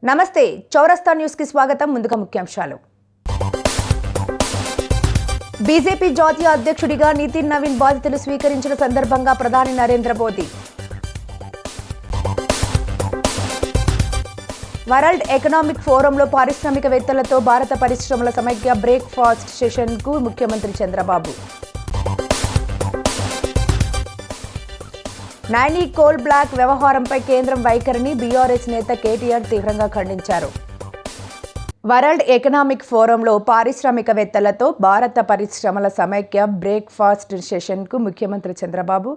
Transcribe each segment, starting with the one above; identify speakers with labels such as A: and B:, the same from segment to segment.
A: నమస్తే చౌరస్తా న్యూస్ కి స్వాగతం. ముందుగా ముఖ్యాంశాలు. బీజేపీ జాతీయ అధ్యక్షుడిగా నితిన్ నవీన్ బాధ్యతలు స్వీకరించిన సందర్భంగా ప్రధాని నరేంద్ర మోదీ వరల్డ్ ఎకనామిక్ ఫోరంలో పారిశ్రామికవేత్తలతో భారత పరిశ్రమల సమైక్య బ్రేక్ఫాస్ట్ సెషన్కు ముఖ్యమంత్రి చంద్రబాబు నైనీ కోల్ బ్లాక్ వ్యవహారంపై కేంద్రం వైఖరిని బీఆర్ఎస్ నేత కేటీఆర్ తీవ్రంగా ఖండించారు. వరల్డ్ ఎకనామిక్ ఫోరంలో పారిశ్రామికవేత్తలతో భారత పరిశ్రమల సమైక్య బ్రేక్ఫాస్ట్ సెషన్కు ముఖ్యమంత్రి Chandrababu,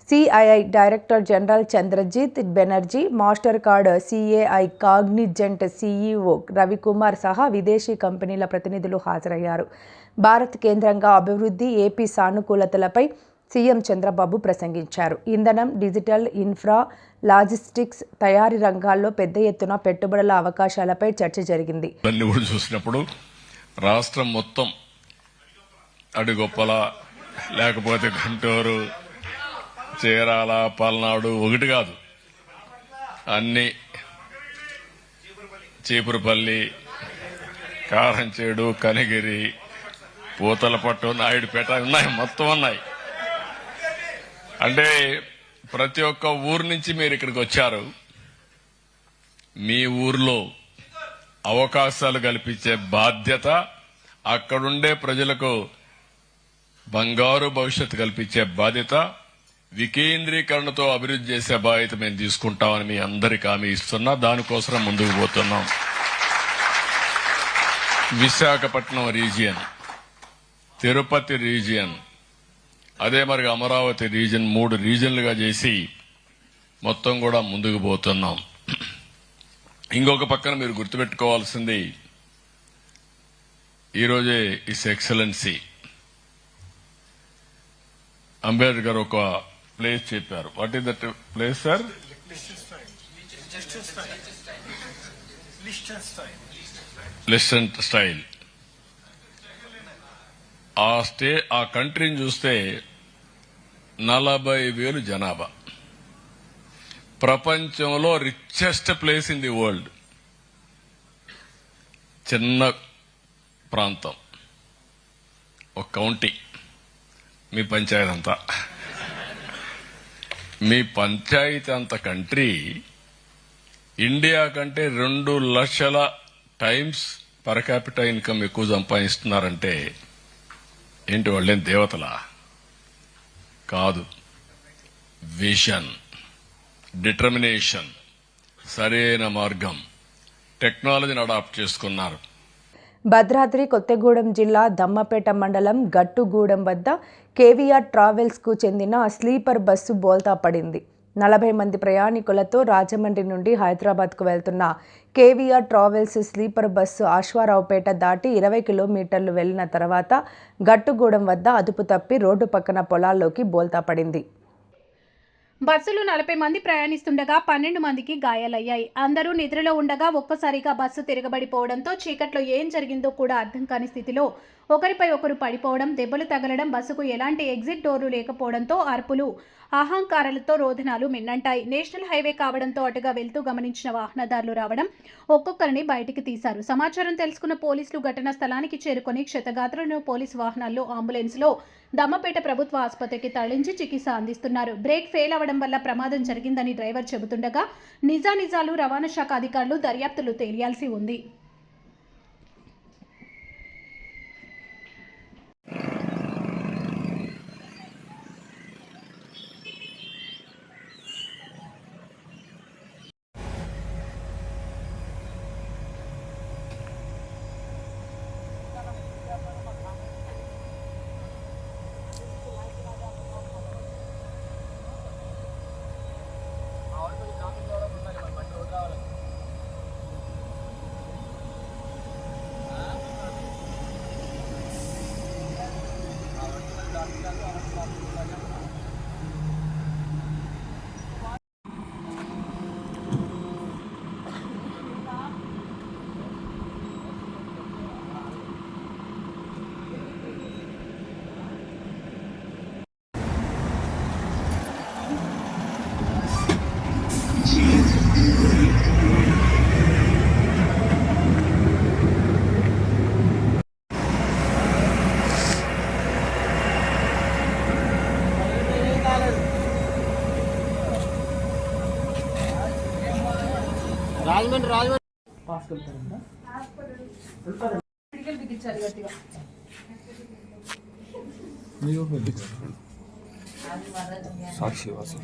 A: CII director general Chandrajit Banerjee, master card CAI Cognizant CEO Ravikumar సహా విదేశీ కంపెనీల ప్రతినిధులు హాజరయ్యారు. భారత్ కేంద్రంగా అభివృద్ధి, ఏపీ సానుకూలతలపై సీఎం చంద్రబాబు ప్రసంగించారు. ఇంధనం, డిజిటల్ ఇన్ఫ్రా, లాజిస్టిక్స్, తయారీ రంగాల్లో పెద్ద ఎత్తున పెట్టుబడుల అవకాశాలపై చర్చ జరిగింది.
B: చూసినప్పుడు రాష్ట్రం మొత్తం అడిగొప్పల లేకపోతే గుంటూరు, చీరాల, పల్నాడు ఒకటి కాదు, అన్ని చీపురుపల్లి, కారంచేడు, కనిగిరి, పూతలపట్టు, నాయుడుపేట ఉన్నాయి, మొత్తం ఉన్నాయి. అంటే ప్రతి ఒక్క ఊరు నుంచి మీరు ఇక్కడికి వచ్చారు. మీ ఊర్లో అవకాశాలు కల్పించే బాధ్యత, అక్కడుండే ప్రజలకు బంగారు భవిష్యత్తు కల్పించే బాధ్యత, వికేంద్రీకరణతో అభివృద్ధి చేసే బాధ్యత మేము తీసుకుంటామని మీ అందరికీ హామీ ఇస్తున్నా. దానికోసం ముందుకు పోతున్నాం. విశాఖపట్నం రీజియన్, తిరుపతి రీజియన్, అదే మరి అమరావతి రీజన్, 3 రీజన్లుగా చేసి మొత్తం కూడా ముందుకు పోతున్నాం. ఇంకొక పక్కన మీరు గుర్తుపెట్టుకోవాల్సింది, ఈరోజే ఇస్ ఎక్సలెన్సీ అంబేద్కర్ ఒక ప్లేస్ చెప్పారు. What is that place sir? Listen style. ఆ కంట్రీని చూస్తే 40,000 జనాభా, ప్రపంచంలో richest place in the world. చిన్న ప్రాంతం, ఒక కౌంటీ, మీ పంచాయతీ అంతా. మీ పంచాయతీ అంత కంట్రీ ఇండియా కంటే 2 లక్షల టైమ్స్ పర్ క్యాపిటల్ ఇన్కమ్ ఎక్కువ సంపాదిస్తున్నారంటే ఏంటి, వాళ్ళేం దేవతలా? కాదు. విజన్, డిటర్మినేషన్, సరైన మార్గం, టెక్నాలజీని అడాప్ట్ చేసుకున్నారు.
A: భద్రాద్రి కొత్తగూడెం జిల్లా దమ్మపేట మండలం గట్టుగూడెం వద్ద కేవీఆర్ ట్రావెల్స్కు చెందిన స్లీపర్ బస్సు బోల్తా పడింది. 40 మంది ప్రయాణికులతో రాజమండ్రి నుండి హైదరాబాద్కు వెళ్తున్న KVR travels sleeper bus Ashwaraopeta దాటి 20 కిలోమీటర్లు వెళ్లిన తర్వాత గట్టుగూడెం వద్ద అదుపు తప్పి రోడ్డు పక్కన పొలాల్లోకి బోల్తా పడింది.
C: బస్సులో 40 మంది ప్రయాణిస్తుండగా 12 మందికి గాయాలయ్యాయి. అందరూ నిద్రలో ఉండగా ఒక్కసారిగా బస్సు తిరగబడిపోవడంతో చీకట్లో ఏం జరిగిందో కూడా అర్థం కాని స్థితిలో ఒకరిపై ఒకరు పడిపోవడం, దెబ్బలు తగలడం, బస్సుకు ఎలాంటి ఎగ్జిట్ డోర్లు లేకపోవడంతో అరుపులు, అహంకారాలతో రోదనాలు మిన్నంటాయి. నేషనల్ హైవే కావడంతో అటుగా వెళ్తూ గమనించిన వాహనదారులు రావడం, ఒక్కొక్కరిని బయటికి తీశారు. సమాచారం తెలుసుకున్న పోలీసులు ఘటనా స్థలానికి చేరుకుని క్షతగాత్రులను పోలీసు వాహనాల్లో, అంబులెన్స్లో దమ్మపేట ప్రభుత్వ ఆసుపత్రికి తరలించి చికిత్స అందిస్తున్నారు. బ్రేక్ ఫెయిల్ అవడం వల్ల ప్రమాదం జరిగిందని డ్రైవర్ చెబుతుండగా నిజానిజాలు రవాణా శాఖ అధికారులు దర్యాప్తులు తేలియాల్సి ఉంది.
D: సాక్షి వాసు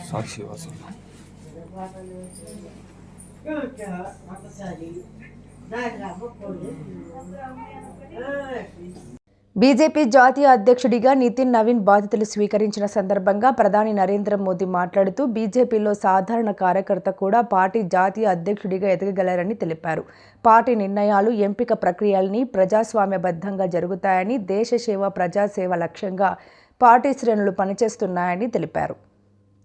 D: సాక్షి వాసు
A: బీజేపీ జాతీయ అధ్యక్షుడిగా నితిన్ నవీన్ బాధ్యతలు స్వీకరించిన సందర్భంగా ప్రధాని నరేంద్ర మోదీ మాట్లాడుతూ బీజేపీలో సాధారణ కార్యకర్త కూడా పార్టీ జాతీయ అధ్యక్షుడిగా ఎదగగలరని తెలిపారు. పార్టీ నిర్ణయాలు, ఎంపిక ప్రక్రియల్ని ప్రజాస్వామ్యబద్ధంగా జరుగుతాయని, దేశ సేవ, ప్రజాసేవ లక్ష్యంగా పార్టీ శ్రేణులు పనిచేస్తున్నాయని తెలిపారు.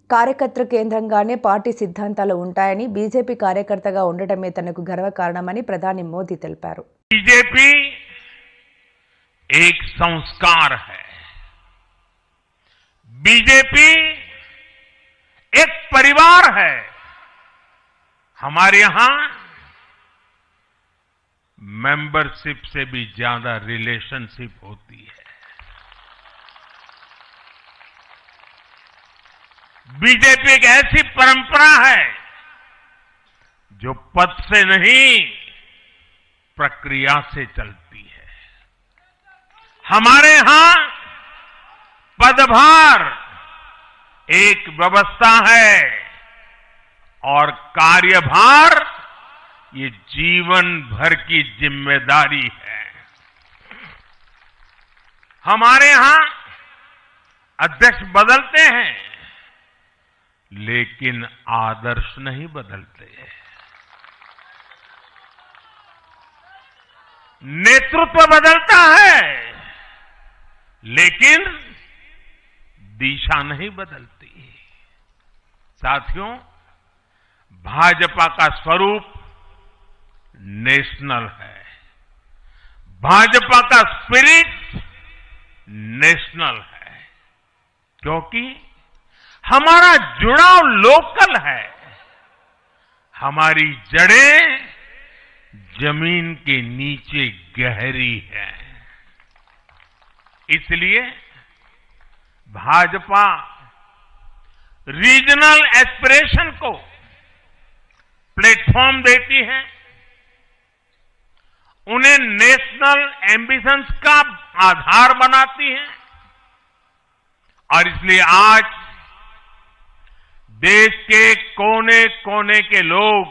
A: కార్యకర్త కేంద్రంగానే పార్టీ సిద్ధాంతాలు ఉంటాయని, బీజేపీ కార్యకర్తగా ఉండటమే తనకు గర్వకారణమని ప్రధాని మోదీ తెలిపారు.
E: बीजेपी एक संस्कार है, बीजेपी एक परिवार है. हमारे यहां मेंबरशिप से भी ज्यादा रिलेशनशिप होती है. बीजेपी एक ऐसी परंपरा है जो पद से नहीं प्रक्रिया से चलती है. हमारे यहां पदभार एक व्यवस्था है और कार्यभार ये जीवन भर की जिम्मेदारी है. हमारे यहां अध्यक्ष बदलते हैं लेकिन आदर्श नहीं बदलते. नेतृत्व बदलता है लेकिन दिशा नहीं बदलती. साथियों, भाजपा का स्वरूप नेशनल है, भाजपा का स्पिरिट नेशनल है, क्योंकि हमारा जुड़ाव लोकल है. हमारी जड़ें जमीन के नीचे गहरी है. इसलिए भाजपा रीजनल एस्पिरेशन को प्लेटफॉर्म देती है, उन्हें नेशनल एम्बिशंस का आधार बनाती है. और इसलिए आज देश के कोने कोने के लोग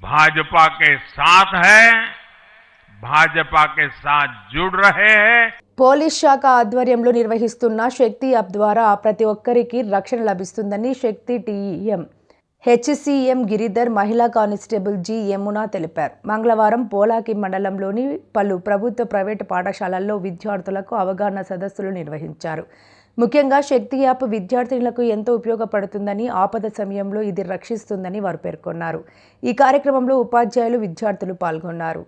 E: भाजपा के साथ हैं, भाजपा के साथ जुड़ रहे हैं.
A: పోలీస్ శాఖ ఆధ్వర్యంలో నిర్వహిస్తున్న శక్తి యాప్ ద్వారా ప్రతి ఒక్కరికి రక్షణ లభిస్తుందని శక్తి టీఎం హెచ్సీఎం గిరిధర్, మహిళా కానిస్టేబుల్ జి యమున తెలిపారు. మంగళవారం పోలాకి మండలంలోని పలు ప్రభుత్వ, ప్రైవేటు పాఠశాలల్లో విద్యార్థులకు అవగాహన సదస్సులు నిర్వహించారు. ముఖ్యంగా శక్తి యాప్ విద్యార్థినులకు ఎంతో ఉపయోగపడుతుందని, ఆపద సమయంలో ఇది రక్షిస్తుందని వారు పేర్కొన్నారు. ఈ కార్యక్రమంలో ఉపాధ్యాయులు, విద్యార్థులు పాల్గొన్నారు.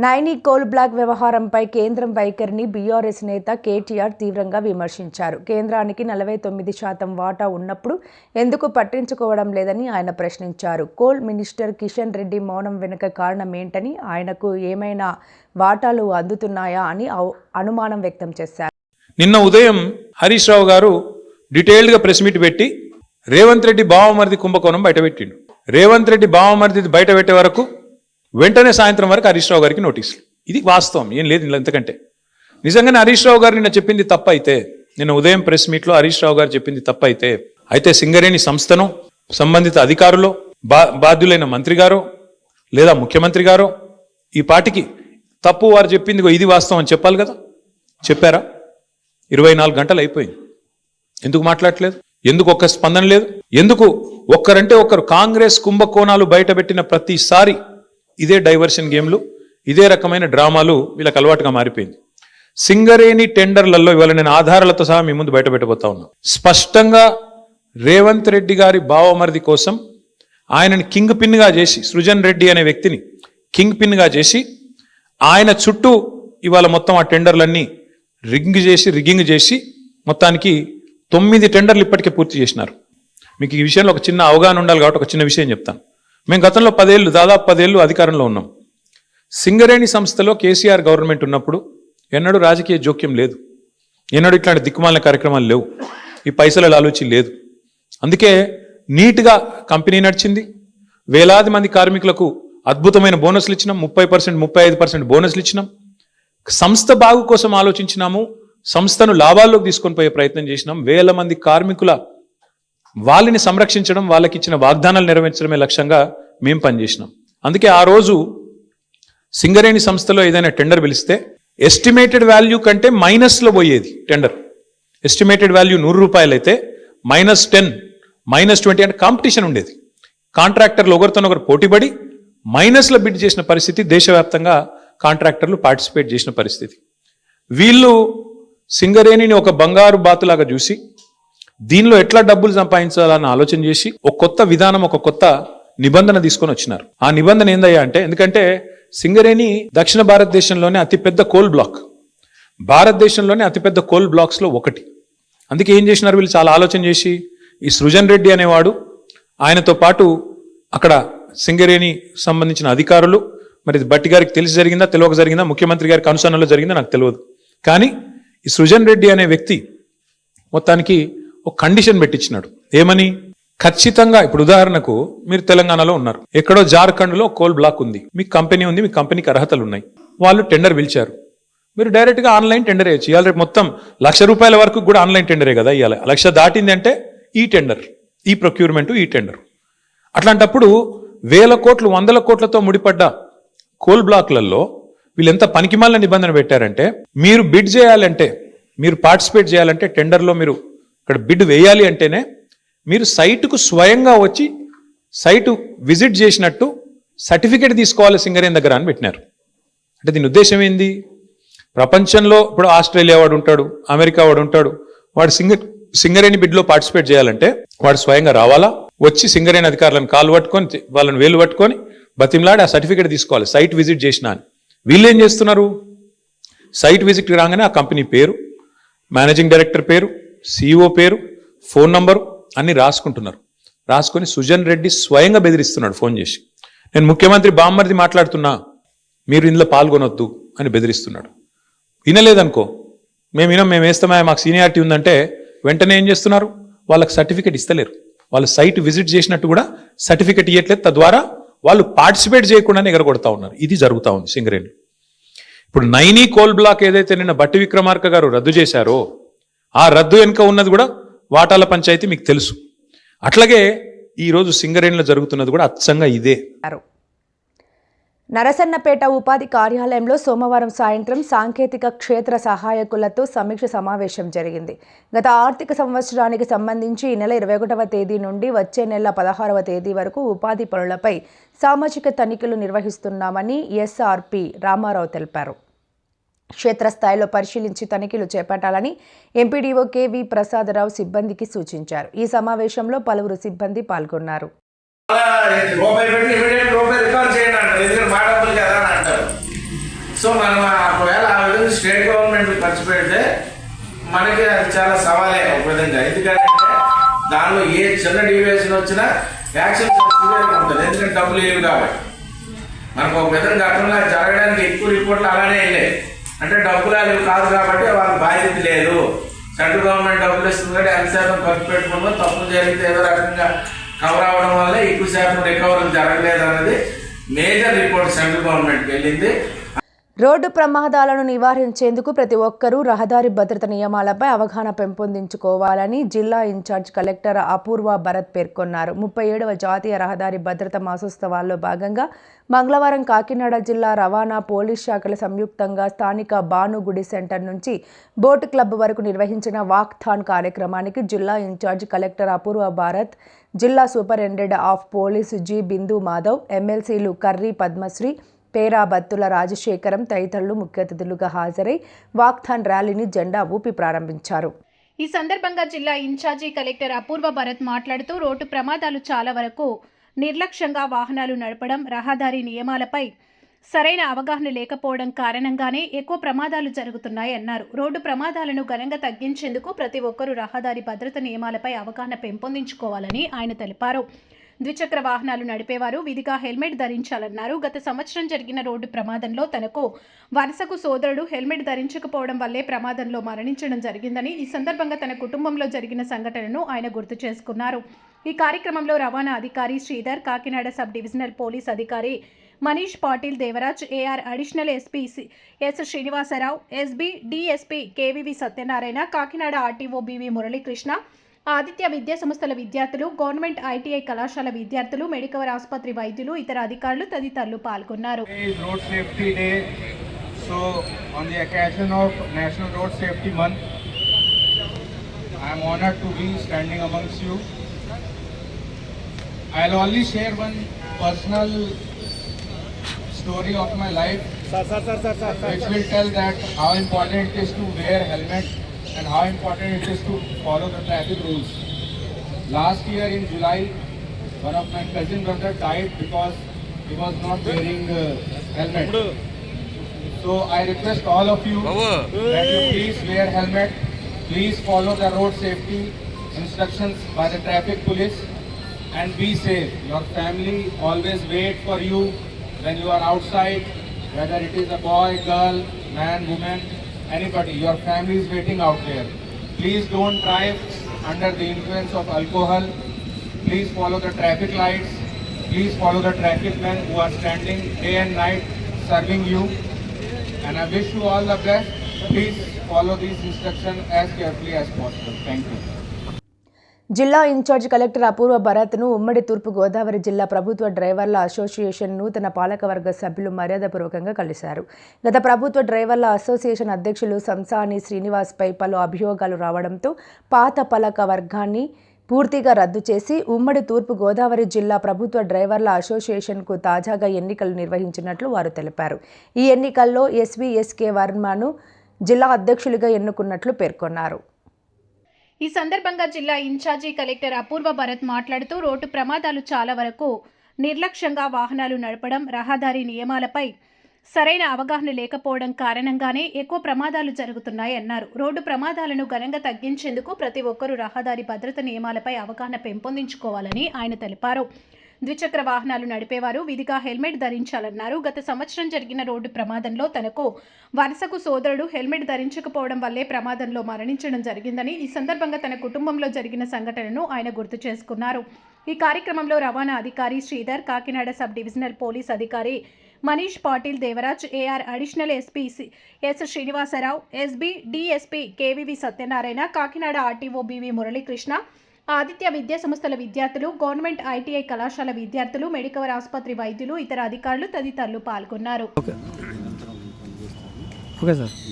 A: నైని కోల్ బ్లాక్ వ్యవహారంపై కేంద్రం వైఖరిని బీఆర్ఎస్ నేత కేటీఆర్ తీవ్రంగా విమర్శించారు. కేంద్రానికి 49% వాటా ఉన్నప్పుడు ఎందుకు పట్టించుకోవడం లేదని ఆయన ప్రశ్నించారు. కోల్ మినిస్టర్ కిషన్ రెడ్డి మౌనం వెనుక కారణం ఏంటని, ఆయనకు ఏమైనా వాటాలు అందుతున్నాయా అని అనుమానం వ్యక్తం చేశారు.
D: నిన్న ఉదయం హరీష్ రావు గారు డీటెయిల్డ్గా ప్రెస్ మీట్ పెట్టి రేవంత్ రెడ్డి బావమరిది కుంభకోణం బయటపెట్టిండు. రేవంత్ రెడ్డి బావమరిది బయట పెట్టే వరకు వెంటనే సాయంత్రం వరకు హరీష్ రావు గారికి నోటీసులు. ఇది వాస్తవం, ఏం లేదు ఇంతకంటే. నిజంగానే హరీష్ రావు గారు నిన్న చెప్పింది తప్పైతే, నిన్న ఉదయం ప్రెస్ మీట్లో హరీష్ రావు గారు చెప్పింది తప్పైతే, అయితే సింగరేణి సంస్థను సంబంధిత అధికారులు బాధ్యులైన మంత్రి గారో లేదా ముఖ్యమంత్రి గారో ఈ పాటికి తప్పు వారు చెప్పింది ఇది వాస్తవం అని చెప్పాలి కదా. చెప్పారా? 24 గంటలు అయిపోయింది. ఎందుకు మాట్లాడట్లేదు? ఎందుకు ఒక్క స్పందన లేదు? ఎందుకు ఒక్కరంటే ఒక్కరు కాంగ్రెస్ కుంభకోణాలు బయటపెట్టిన ప్రతిసారి ఇదే డైవర్షన్ గేమ్లు, ఇదే రకమైన డ్రామాలు వీళ్ళకి అలవాటుగా మారిపోయింది. సింగరేణి టెండర్లలో ఇవాళ నేను ఆధారాలతో సహా మీ ముందు బయటపెట్టబోతా ఉన్నా. స్పష్టంగా రేవంత్ రెడ్డి గారి బావమరిది కోసం ఆయనని కింగ్ పిన్గా చేసి, సృజన్ రెడ్డి అనే వ్యక్తిని కింగ్ పిన్గా చేసి ఆయన చుట్టూ ఇవాళ మొత్తం ఆ టెండర్లన్నీ రిగ్గింగ్ చేసి మొత్తానికి 9 టెండర్లు ఇప్పటికే పూర్తి చేసినారు. మీకు ఈ విషయంలో ఒక చిన్న అవగాహన ఉండాలి కాబట్టి ఒక చిన్న విషయం చెప్తాను. మేము గతంలో దాదాపు 10 ఏళ్ళు అధికారంలో ఉన్నాం. సింగరేణి సంస్థలో కేసీఆర్ గవర్నమెంట్ ఉన్నప్పుడు ఎన్నడూ రాజకీయ జోక్యం లేదు, ఎన్నడూ ఇట్లాంటి దిక్కుమాలిన కార్యక్రమాలు లేవు, ఈ పైసల ఆలోచన లేదు. అందుకే నీట్గా కంపెనీ నడిచింది. వేలాది మంది కార్మికులకు అద్భుతమైన బోనస్లు ఇచ్చినాం, 30%, 35% బోనస్లు ఇచ్చినాం. సంస్థ బాగు కోసం ఆలోచించినాము, సంస్థను లాభాల్లోకి తీసుకొని పోయే ప్రయత్నం చేసినాం. వేల మంది కార్మికుల వాళ్ళని సంరక్షించడం, వాళ్ళకి ఇచ్చిన వాగ్దానాలు నెరవేర్చడమే లక్ష్యంగా మేము పనిచేసినాం. అందుకే ఆ రోజు సింగరేణి సంస్థలో ఏదైనా టెండర్ పిలిస్తే ఎస్టిమేటెడ్ వాల్యూ కంటే మైనస్లో పోయేది టెండర్. ఎస్టిమేటెడ్ వాల్యూ 100 రూపాయలు అయితే -10, -20 అంటే కాంపిటీషన్ ఉండేది. కాంట్రాక్టర్లు ఒకరితోనొకరు పోటీపడి మైనస్లో బిడ్ చేసిన పరిస్థితి, దేశవ్యాప్తంగా కాంట్రాక్టర్లు పార్టిసిపేట్ చేసిన పరిస్థితి. వీళ్ళు సింగరేణిని ఒక బంగారు బాతులాగా చూసి దీనిలో ఎట్లా డబ్బులు సంపాదించాలని ఆలోచన చేసి ఒక కొత్త విధానం, ఒక కొత్త నిబంధన తీసుకొని వచ్చినారు. ఆ నిబంధన ఏందయ్యా అంటే, ఎందుకంటే సింగరేణి దక్షిణ భారతదేశంలోనే అతిపెద్ద కోల్ బ్లాక్, భారతదేశంలోనే అతిపెద్ద కోల్ బ్లాక్స్లో ఒకటి. అందుకే ఏం చేసినారు వీళ్ళు, చాలా ఆలోచన చేసి ఈ సృజన్ రెడ్డి అనేవాడు, ఆయనతో పాటు అక్కడ సింగరేణి సంబంధించిన అధికారులు, మరి బట్టి గారికి తెలిసి జరిగిందా తెలియక జరిగిందా, ముఖ్యమంత్రి గారికి అనుసరణలో జరిగిందా నాకు తెలియదు, కానీ ఈ సృజన్ రెడ్డి అనే వ్యక్తి మొత్తానికి ఒక కండిషన్ పెట్టించినాడు. ఏమని? ఖచ్చితంగా ఇప్పుడు ఉదాహరణకు మీరు తెలంగాణలో ఉన్నారు, ఎక్కడో జార్ఖండ్లో కోల్ బ్లాక్ ఉంది, మీకు కంపెనీ ఉంది, మీ కంపెనీకి అర్హతలు ఉన్నాయి, వాళ్ళు టెండర్ పిలిచారు, మీరు డైరెక్ట్గా ఆన్లైన్ టెండర్ వేయచ్చు. ఇవాళ రేపు మొత్తం ₹1,00,000 వరకు కూడా ఆన్లైన్ టెండరే కదా. ఇవాళ 1,00,000 దాటింది అంటే ఈ టెండర్, ఈ ప్రొక్యూర్మెంట్, ఈ టెండర్. అట్లాంటప్పుడు వేల కోట్లు, వందల కోట్లతో ముడిపడ్డ కోల్ బ్లాక్లలో వీళ్ళు ఎంత పనికిమాలిన నిబంధన పెట్టారంటే, మీరు బిడ్ చేయాలంటే, మీరు పార్టిసిపేట్ చేయాలంటే, టెండర్లో మీరు ఇక్కడ బిడ్ వేయాలి అంటేనే మీరు సైటుకు స్వయంగా వచ్చి సైటు విజిట్ చేసినట్టు సర్టిఫికేట్ తీసుకోవాలి సింగరేణి దగ్గర అని పెట్టినారు. అంటే దీని ఉద్దేశం ఏంది? ప్రపంచంలో ఇప్పుడు ఆస్ట్రేలియా వాడు ఉంటాడు, అమెరికా వాడు ఉంటాడు, వాడు సింగరేణి బిడ్లో పార్టిసిపేట్ చేయాలంటే వాడు స్వయంగా రావాలా, వచ్చి సింగరేణి అధికారులను కాలు పట్టుకొని, వాళ్ళని వేలు పట్టుకొని బతిమలాడి ఆ సర్టిఫికేట్ తీసుకోవాలి సైట్ విజిట్ చేసినా అని. వీళ్ళు ఏం చేస్తున్నారు? సైట్ విజిట్ రాగానే ఆ కంపెనీ పేరు, మేనేజింగ్ డైరెక్టర్ పేరు, CEO పేరు, ఫోన్ నంబరు అన్ని రాసుకుంటున్నారు. రాసుకొని సృజన్ రెడ్డి స్వయంగా బెదిరిస్తున్నాడు ఫోన్ చేసి, నేను ముఖ్యమంత్రి బామ్మర్ది మాట్లాడుతున్నా, మీరు ఇందులో పాల్గొనొద్దు అని బెదిరిస్తున్నాడు. వినలేదనుకో, మేము వేస్తామా, మాకు సీనియారిటీ ఉందంటే వెంటనే ఏం చేస్తున్నారు, వాళ్ళకి సర్టిఫికేట్ ఇస్తలేరు, వాళ్ళు సైట్ విజిట్ చేసినట్టు కూడా సర్టిఫికేట్ ఇవ్వట్లేదు. తద్వారా వాళ్ళు పార్టిసిపేట్ చేయకుండానే ఎగరగొడతా ఉన్నారు. ఇది జరుగుతూ ఉంది సింగరేణి. ఇప్పుడు నైనీ కోల్ బ్లాక్ ఏదైతే నిన్న బట్టి విక్రమార్క గారు రద్దు చేశారో, ఆ రద్దు వెనుక ఉన్నది కూడా వాటాల పంచాయతీ మీకు తెలుసు. అట్లాగే ఈరోజు సింగరేణిలో జరుగుతున్నది కూడా అచ్చంగా ఇదే.
A: నరసన్నపేట ఉపాధి కార్యాలయంలో సోమవారం సాయంత్రం సాంకేతిక క్షేత్ర సహాయకులతో సమీక్ష సమావేశం జరిగింది. గత ఆర్థిక సంవత్సరానికి సంబంధించి ఈ నెల 21వ తేదీ నుండి వచ్చే నెల 16వ తేదీ వరకు ఉపాధి పనులపై సామాజిక తనిఖీలు నిర్వహిస్తున్నామని SRP రామారావు తెలిపారు. క్షేత్రస్థాయిలో పరిశీలించి తనిఖీలు చేపట్టాలని ఎంపీడీఓ KV ప్రసాదరావు సిబ్బందికి సూచించారు. ఈ సమావేశంలో పలువురు సిబ్బంది పాల్గొన్నారు.
F: సో మనం ఒకవేళ ఆ విధంగా స్టేట్ గవర్నమెంట్ ఖర్చు పెడితే మనకి అది చాలా సవాలే ఒక విధంగా. ఎందుకంటే దానిలో ఏ చిన్న డీవియేషన్ వచ్చినా యాక్షన్ ఉంటుంది, ఎందుకంటే డబ్బులు లేవు కాబట్టి. మనకు ఒక విధంగా గతంలో జరగడానికి ఎక్కువ రిపోర్ట్లు అలానే వెళ్ళాయి. అంటే డబ్బులు అనేవి కాదు కాబట్టి వాళ్ళ బాధ్యత లేదు, సెంట్రల్ గవర్నమెంట్ డబ్బులు ఇస్తుంది కాబట్టి ఎంత శాతం ఖర్చు పెట్టుకున్నా తప్పులు జరిగితే ఏదో రకంగా కవర్ అవ్వడం వల్ల ఎక్కువ శాతం రికవరీ జరగలేదు అన్నది మేజర్ రిపోర్ట్ సెంట్రల్ గవర్నమెంట్కి వెళ్ళింది.
A: రోడ్డు ప్రమాదాలను నివారించేందుకు ప్రతి ఒక్కరూ రహదారి భద్రత నియమాలపై అవగాహన పెంపొందించుకోవాలని జిల్లా ఇన్ఛార్జ్ కలెక్టర్ అపూర్వ భరత్ పేర్కొన్నారు. 37వ జాతీయ రహదారి భద్రత మాసోత్సవాల్లో భాగంగా మంగళవారం కాకినాడ జిల్లా రవాణా పోలీస్ శాఖల సంయుక్తంగా స్థానిక భానుగుడి సెంటర్ నుంచి బోట్ క్లబ్ వరకు నిర్వహించిన వాక్థాన్ కార్యక్రమానికి జిల్లా ఇన్ఛార్జ్ కలెక్టర్ అపూర్వ భారత్, జిల్లా సూపరింటెండెంట్ ఆఫ్ పోలీస్ జి బిందు మాధవ్, ఎమ్మెల్సీలు కర్రీ పద్మశ్రీ, పేరా బత్తుల రాజశేఖరం తదితరులు ముఖ్య అతిథులుగా హాజరై వాక్థాన్ ర్యాలీని జెండా ఊపి ప్రారంభించారు.
C: ఈ సందర్భంగా జిల్లా ఇన్ఛార్జి కలెక్టర్ అపూర్వ భరత్ మాట్లాడుతూ రోడ్డు ప్రమాదాలు చాలా వరకు నిర్లక్ష్యంగా వాహనాలు నడపడం, రహదారి నియమాలపై సరైన అవగాహన లేకపోవడం కారణంగానే ఎక్కువ ప్రమాదాలు జరుగుతున్నాయి అన్నారు. రోడ్డు ప్రమాదాలను ఘనంగా తగ్గించేందుకు ప్రతి ఒక్కరూ రహదారి భద్రత నియమాలపై అవగాహన పెంపొందించుకోవాలని ఆయన తెలిపారు. ద్విచక్ర వాహనాలు నడిపేవారు విధిగా హెల్మెట్ ధరించాలన్నారు. గత సంవత్సరం జరిగిన రోడ్డు ప్రమాదంలో తనకు వరుసకు సోదరుడు హెల్మెట్ ధరించకపోవడం వల్లే ప్రమాదంలో మరణించడం జరిగిందని, ఈ సందర్భంగా తన కుటుంబంలో జరిగిన సంఘటనను ఆయన గుర్తు చేసుకున్నారు. ఈ కార్యక్రమంలో రవాణా అధికారి Sridhar, Kakinada sub divisional police అధికారి Manish Patil Devaraj, AR additional SP S Srinivasarao, SB DSP KVV Satyanarayana, Kakinada RTO BV Muralikrishna, Aditya విద్యా సంస్థల విద్యార్థులు, గవర్నమెంట్ ఐటీఐ కళాశాల విద్యార్థులు, మెడికవర్ ఆసుపత్రి వైద్యులు, ఇతర అధికారులు తదితరులు పాల్గొన్నారు.
G: Road Safety Day. So on the occasion of National Road Safety Month, I am honored to be standing amongst you. I'll only share one personal story of my life, which will tell that how important it is to wear helmet and how important it is to follow the traffic rules. Last year in July, one of my cousin brother died because he was not wearing helmet. So I request all of you that you please wear helmet, please follow the road safety instructions by the traffic police and be safe. Your family always wait for you when you are outside, whether it is a boy, girl, man, woman, anybody, your family is waiting out there. Please don't drive under the influence of alcohol. Please follow the traffic lights. Please follow the traffic men who are standing day and night serving you. And I wish you all the best. Please follow these instructions as carefully as possible. Thank you.
A: జిల్లా incharge collector అపూర్వ భరత్ను ఉమ్మడి తూర్పు గోదావరి జిల్లా ప్రభుత్వ డ్రైవర్ల association నూతన పాలకవర్గ సభ్యులు మర్యాదపూర్వకంగా కలిశారు. గత ప్రభుత్వ డ్రైవర్ల అసోసియేషన్ అధ్యక్షులు సంసాని శ్రీనివాస్పై పలు అభియోగాలు రావడంతో పాత పాలక వర్గాన్ని పూర్తిగా రద్దు చేసి ఉమ్మడి తూర్పు గోదావరి జిల్లా ప్రభుత్వ డ్రైవర్ల అసోసియేషన్కు తాజాగా ఎన్నికలు నిర్వహించినట్లు వారు తెలిపారు. ఈ ఎన్నికల్లో ఎస్వీఎస్కే వర్మను జిల్లా అధ్యక్షులుగా ఎన్నుకున్నట్లు పేర్కొన్నారు.
C: ఈ సందర్భంగా జిల్లా ఇన్ఛార్జి కలెక్టర్ అపూర్వ భరత్ మాట్లాడుతూ రోడ్డు ప్రమాదాలు చాలా వరకు నిర్లక్ష్యంగా వాహనాలు నడపడం, రహదారి నియమాలపై సరైన అవగాహన లేకపోవడం కారణంగానే ఎక్కువ ప్రమాదాలు జరుగుతున్నాయి అన్నారు. రోడ్డు ప్రమాదాలను ఘనంగా తగ్గించేందుకు ప్రతి ఒక్కరూ రహదారి భద్రత నియమాలపై అవగాహన పెంపొందించుకోవాలని ఆయన తెలిపారు. ద్విచక్ర వాహనాలు నడిపేవారు విధిగా హెల్మెట్ ధరించాలన్నారు. గత సంవత్సరం జరిగిన రోడ్డు ప్రమాదంలో తనకు వరుసకు సోదరుడు హెల్మెట్ ధరించకపోవడం వల్లే ప్రమాదంలో మరణించడం జరిగిందని, ఈ సందర్భంగా తన కుటుంబంలో జరిగిన సంఘటనను ఆయన గుర్తు చేసుకున్నారు. ఈ కార్యక్రమంలో రవాణా అధికారి Sridhar, Kakinada sub divisional police అధికారి Manish Patil Devaraj, AR additional SP S Srinivasarao, SB DSP KVV Satyanarayana, Kakinada RTO BV Muralikrishna, Aditya విద్యా సంస్థల విద్యార్థులు, గవర్నమెంట్ ఐటీఐ కళాశాల విద్యార్థులు, మెడికవర్ ఆసుపత్రి వైద్యులు, ఇతర అధికారులు తదితరులు పాల్గొన్నారు.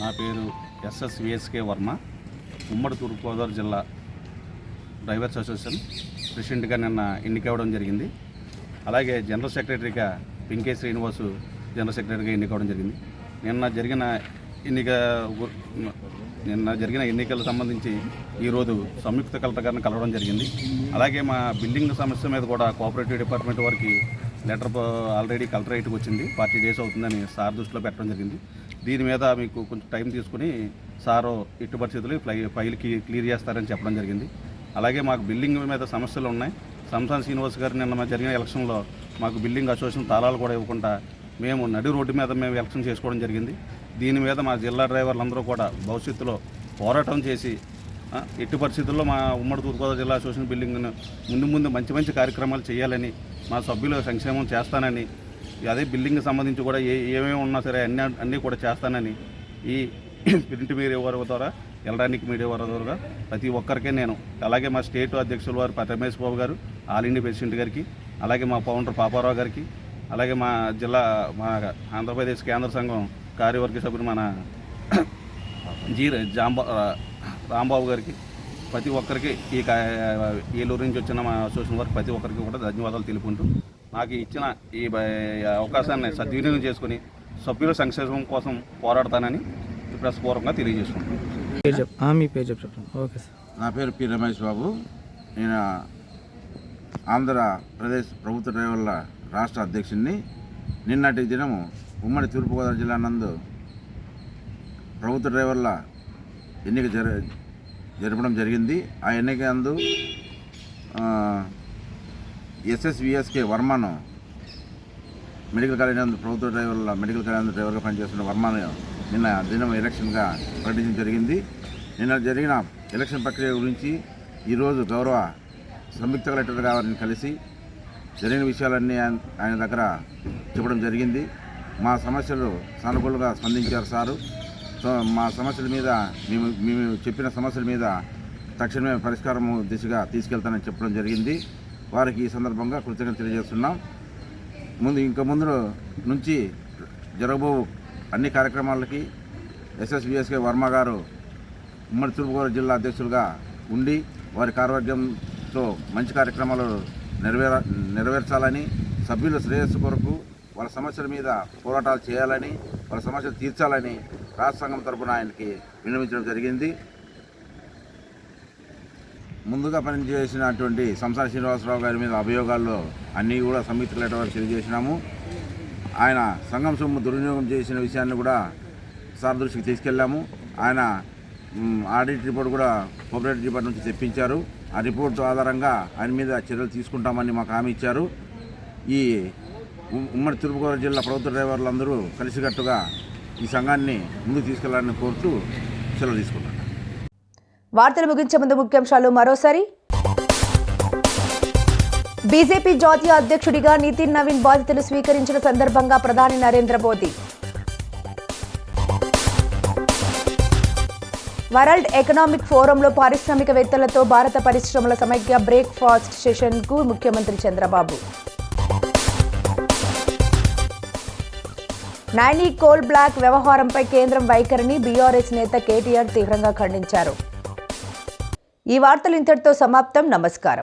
H: నా పేరు ఎస్ఎస్విఎస్కే వర్మ, ఉమ్మడి తూర్పుగోదావరి జిల్లా డ్రైవర్స్ అసోసియేషన్ ప్రెసిడెంట్గా నిన్న ఎన్నికవడం జరిగింది. అలాగే జనరల్ సెక్రటరీగా పింకే శ్రీనివాసు జనరల్ సెక్రటరీగా ఎన్నికవడం జరిగింది. నిన్న జరిగిన ఎన్నికలకు సంబంధించి ఈరోజు సంయుక్త కలెక్టర్ గారిని కలవడం జరిగింది. అలాగే మా బిల్డింగ్ సమస్య మీద కూడా కోఆపరేటివ్ డిపార్ట్మెంట్ వారికి లెటర్ ఆల్రెడీ కలెక్టరేట్కి వచ్చింది. 40 days అవుతుందని సార్ దృష్టిలో పెట్టడం జరిగింది. దీని మీద మీకు కొంచెం టైం తీసుకుని సారు ఎట్టి పరిస్థితులు ఫైల్ క్లియర్ చేస్తారని చెప్పడం జరిగింది. అలాగే మాకు బిల్డింగ్ మీద సమస్యలు ఉన్నాయి. సంసాన్ శ్రీనివాస్ గారు నిన్న జరిగిన ఎలక్షన్లో మాకు బిల్డింగ్ అసోసియేషన్ తాళాలు కూడా ఇవ్వకుండా మేము నడి రోడ్డు మీద మేము ఎలక్షన్ చేసుకోవడం జరిగింది. దీని మీద మా జిల్లా డ్రైవర్లందరూ కూడా భవిష్యత్తులో పోరాటం చేసి ఎట్టి పరిస్థితుల్లో మా ఉమ్మడి తూర్పుగోదావరి జిల్లా అసోసియేషన్ బిల్డింగ్ను ముందు మంచి కార్యక్రమాలు చేయాలని, మా సభ్యుల సంక్షేమం చేస్తానని అదే బిల్డింగ్ సంబంధించి కూడా ఏమేమి ఉన్నా సరే అన్నీ కూడా చేస్తానని ఈ ప్రింట్ మీడియా వారి ద్వారా, ఎలక్ట్రానిక్ మీడియా వారి ద్వారా ప్రతి ఒక్కరికే నేను, అలాగే మా స్టేట్ అధ్యక్షుల వారు రమేష్ బాబు గారు, ఆల్ ఇండియా ప్రెసిడెంట్ గారికి, అలాగే మా ఫౌండర్ పాపారావు గారికి, అలాగే మా జిల్లా మా ఆంధ్రప్రదేశ్ కేంద్ర సంఘం కార్యవర్గ సభ్యులు మన రాంబాబు గారికి, ప్రతి ఒక్కరికి ఈ ఏలూరు నుంచి వచ్చిన మా అసోసియేషన్ వారికి ప్రతి ఒక్కరికి కూడా ధన్యవాదాలు తెలుపుకుంటూ నాకు ఇచ్చిన ఈ అవకాశాన్ని సద్వినియోగం చేసుకుని సభ్యుల సంక్షేమం కోసం పోరాడతానని ప్రస్పూర్వకంగా తెలియజేసుకుంటున్నాను.
G: మీ పేరు చెప్పండి. Okay sir.
I: నా పేరు పి రమేష్ బాబు. నేను ఆంధ్రప్రదేశ్ ప్రభుత్వ డ్రైవర్ల రాష్ట్ర అధ్యక్షుడిని. నిన్నటి దినము ఉమ్మడి తూర్పుగోదావరి జిల్లా నందు ప్రభుత్వ డ్రైవర్ల ఎన్నిక జరపడం జరిగింది. ఆ ఎన్నిక నందు ఎస్ఎస్విఎస్కే వర్మను మెడికల్ కాలేజ్ నందు ప్రభుత్వ డ్రైవర్ల మెడికల్ కాలేజ్ నందు డ్రైవర్గా పనిచేస్తున్న వర్మను నిన్న దినం ఎలక్షన్గా ప్రకటించడం జరిగింది. నిన్న జరిగిన ఎలక్షన్ ప్రక్రియ గురించి ఈరోజు గౌరవ సంయుక్త కలెక్టర్ గారిని కలిసి జరిగిన విషయాలన్నీ ఆయన దగ్గర చెప్పడం జరిగింది. మా సమస్యలు సానుకూలంగా స్పందించారు సారు. సో మా సమస్యల మీద మేము చెప్పిన సమస్యల మీద తక్షణమే పరిష్కారం దిశగా తీసుకెళ్తానని చెప్పడం జరిగింది. వారికి ఈ సందర్భంగా కృతజ్ఞత తెలియజేస్తున్నాం. ముందు నుంచి జరగబో అన్ని కార్యక్రమాలకి ఎస్ఎస్విఎస్కే వర్మ గారు ఉమ్మడి తూర్పుగోదావరి జిల్లా అధ్యక్షులుగా ఉండి వారి కార్యవర్గంతో మంచి కార్యక్రమాలు నెరవేర్చాలని, సభ్యుల శ్రేయస్సు కొరకు వాళ్ళ సమస్యల మీద పోరాటాలు చేయాలని, వాళ్ళ సమస్యలు తీర్చాలని రాష్ట్ర సంఘం తరపున ఆయనకి విన్నవించడం జరిగింది. ముందుగా పనిచేసినటువంటి సంసార శ్రీనివాసరావు గారి మీద అభియోగాల్లో అన్నీ కూడా సంయుక్త కలెక్టర్ వారికి తెలియజేసినాము. ఆయన సంఘం సొమ్ము దుర్వినియోగం చేసిన విషయాన్ని కూడా సార్ దృష్టికి తీసుకెళ్ళాము. ఆయన ఆడిట్ రిపోర్ట్ కూడా కోఆపరేటివ్ డిపార్ట్మెంట్ నుంచి తెప్పించారు. ఆ రిపోర్ట్ ఆధారంగా ఆయన మీద చర్యలు తీసుకుంటామని మాకు హామీ ఇచ్చారు. ఈ ఉమ్మడి తూర్పుగోదావరి జిల్లా ప్రభుత్వ డ్రైవర్లందరూ కలిసికట్టుగా ఈ సంఘాన్ని ముందుకు తీసుకెళ్లాలని కోరుతూ సెలవు తీసుకుంటారు.
A: వార్తలు ముగించే ముందు ముఖ్యాంశాలు మరోసారి. బీజేపీ జాతీయ అధ్యక్షుడిగా నితిన్ నవీన్ బాధ్యతలు స్వీకరించిన సందర్భంగా ప్రధాని నరేంద్ర మోదీ. వరల్డ్ ఎకనామిక్ ఫోరంలో పారిశ్రామికవేత్తలతో భారత పరిశ్రమల సమైక్య బ్రేక్ఫాస్ట్ సెషన్కు ముఖ్యమంత్రి చంద్రబాబు. నైనీ కోల్ బ్లాక్ వ్యవహారంపై కేంద్రం వైఖరిని బీఆర్ఎస్ నేత కేటీఆర్ తీవ్రంగా ఖండించారు. ఈ వార్తలు ఇంతటితో సమాప్తం. నమస్కారం.